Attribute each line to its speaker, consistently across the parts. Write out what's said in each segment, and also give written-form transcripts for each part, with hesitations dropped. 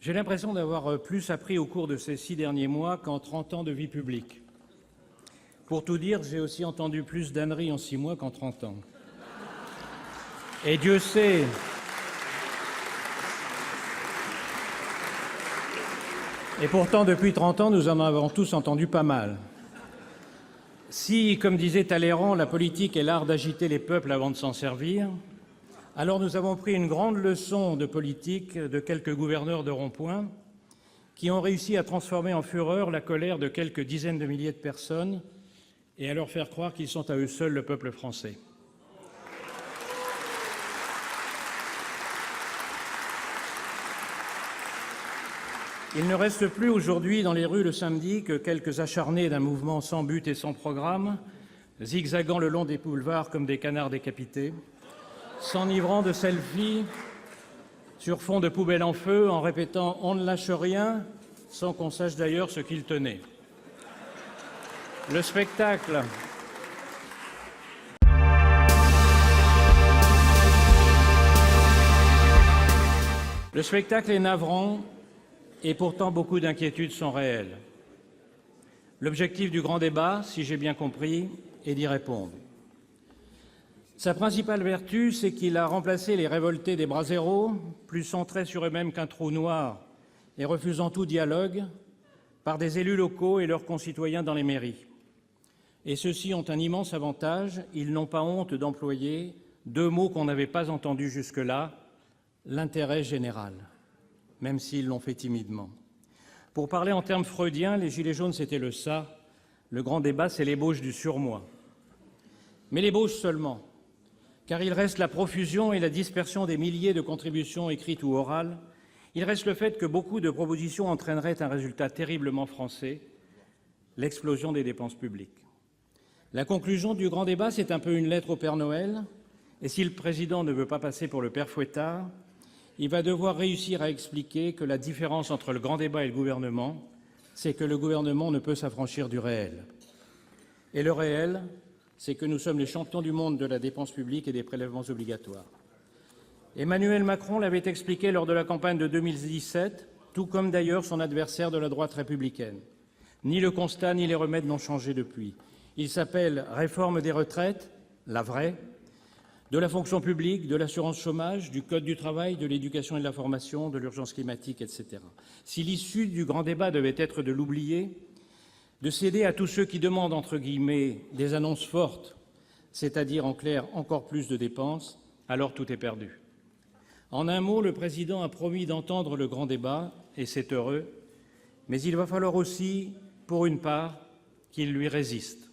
Speaker 1: J'ai l'impression d'avoir plus appris au cours de ces 6 derniers mois qu'en 30 ans de vie publique. Pour tout dire, j'ai aussi entendu plus d'âneries en 6 mois qu'en 30 ans. Et Dieu sait... Et pourtant, depuis 30 ans, nous en avons tous entendu pas mal. Si, comme disait Talleyrand, la politique est l'art d'agiter les peuples avant de s'en servir, alors nous avons pris une grande leçon de politique de quelques gouverneurs de rond-point qui ont réussi à transformer en fureur la colère de quelques dizaines de milliers de personnes et à leur faire croire qu'ils sont à eux seuls le peuple français. Il ne reste plus aujourd'hui dans les rues le samedi que quelques acharnés d'un mouvement sans but et sans programme, zigzagant le long des boulevards comme des canards décapités, s'enivrant de selfies sur fond de poubelles en feu en répétant « on ne lâche rien » sans qu'on sache d'ailleurs ce qu'ils tenaient. Le spectacle est navrant et pourtant beaucoup d'inquiétudes sont réelles. L'objectif du grand débat, si j'ai bien compris, est d'y répondre. Sa principale vertu, c'est qu'il a remplacé les révoltés des braseros, plus centrés sur eux-mêmes qu'un trou noir et refusant tout dialogue, par des élus locaux et leurs concitoyens dans les mairies. Et ceux-ci ont un immense avantage, ils n'ont pas honte d'employer 2 mots qu'on n'avait pas entendus jusque-là, l'intérêt général, même s'ils l'ont fait timidement. Pour parler en termes freudiens, les Gilets jaunes, c'était le ça, le grand débat, c'est l'ébauche du surmoi. Mais l'ébauche seulement, car il reste la profusion et la dispersion des milliers de contributions écrites ou orales, il reste le fait que beaucoup de propositions entraîneraient un résultat terriblement français, l'explosion des dépenses publiques. La conclusion du grand débat, c'est un peu une lettre au Père Noël, et si le président ne veut pas passer pour le père Fouettard, il va devoir réussir à expliquer que la différence entre le grand débat et le gouvernement, c'est que le gouvernement ne peut s'affranchir du réel. Et le réel, c'est que nous sommes les champions du monde de la dépense publique et des prélèvements obligatoires. Emmanuel Macron l'avait expliqué lors de la campagne de 2017, tout comme d'ailleurs son adversaire de la droite républicaine. Ni le constat ni les remèdes n'ont changé depuis. Il s'appelle réforme des retraites, la vraie, de la fonction publique, de l'assurance chômage, du code du travail, de l'éducation et de la formation, de l'urgence climatique, etc. Si l'issue du grand débat devait être de l'oublier, de céder à tous ceux qui demandent, entre guillemets, des annonces fortes, c'est-à-dire en clair encore plus de dépenses, alors tout est perdu. En un mot, le président a promis d'entendre le grand débat, et c'est heureux, mais il va falloir aussi, pour une part, qu'il lui résiste.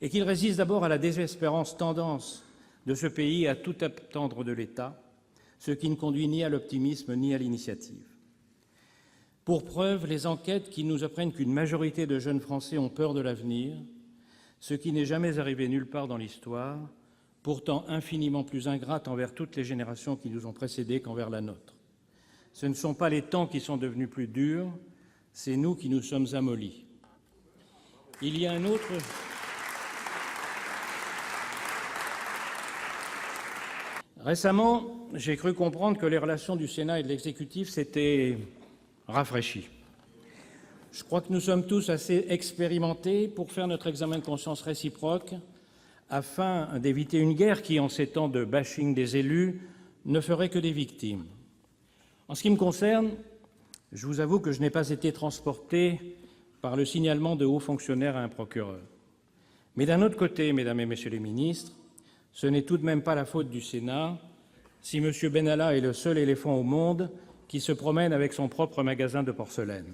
Speaker 1: Et qu'il résiste d'abord à la désespérance tendance de ce pays à tout attendre de l'État, ce qui ne conduit ni à l'optimisme ni à l'initiative. Pour preuve, les enquêtes qui nous apprennent qu'une majorité de jeunes Français ont peur de l'avenir, ce qui n'est jamais arrivé nulle part dans l'histoire, pourtant infiniment plus ingrate envers toutes les générations qui nous ont précédés qu'envers la nôtre. Ce ne sont pas les temps qui sont devenus plus durs, c'est nous qui nous sommes amollis. Il y a un autre... Récemment, j'ai cru comprendre que les relations du Sénat et de l'exécutif s'étaient rafraîchies. Je crois que nous sommes tous assez expérimentés pour faire notre examen de conscience réciproque afin d'éviter une guerre qui, en ces temps de bashing des élus, ne ferait que des victimes. En ce qui me concerne, je vous avoue que je n'ai pas été transporté par le signalement de hauts fonctionnaires à un procureur. Mais d'un autre côté, mesdames et messieurs les ministres, ce n'est tout de même pas la faute du Sénat si M. Benalla est le seul éléphant au monde qui se promène avec son propre magasin de porcelaine.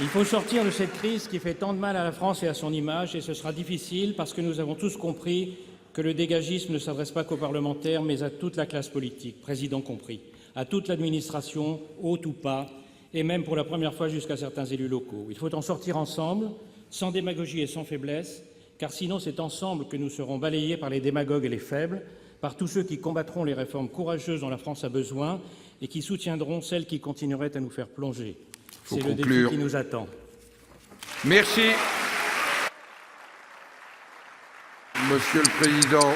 Speaker 1: Il faut sortir de cette crise qui fait tant de mal à la France et à son image, et ce sera difficile parce que nous avons tous compris que le dégagisme ne s'adresse pas qu'aux parlementaires, mais à toute la classe politique, président compris, à toute l'administration, haute ou pas, et même pour la première fois jusqu'à certains élus locaux. Il faut en sortir ensemble, sans démagogie et sans faiblesse, car sinon c'est ensemble que nous serons balayés par les démagogues et les faibles, par tous ceux qui combattront les réformes courageuses dont la France a besoin et qui soutiendront celles qui continueraient à nous faire plonger. C'est le défi qui nous attend.
Speaker 2: Merci. Monsieur le Président,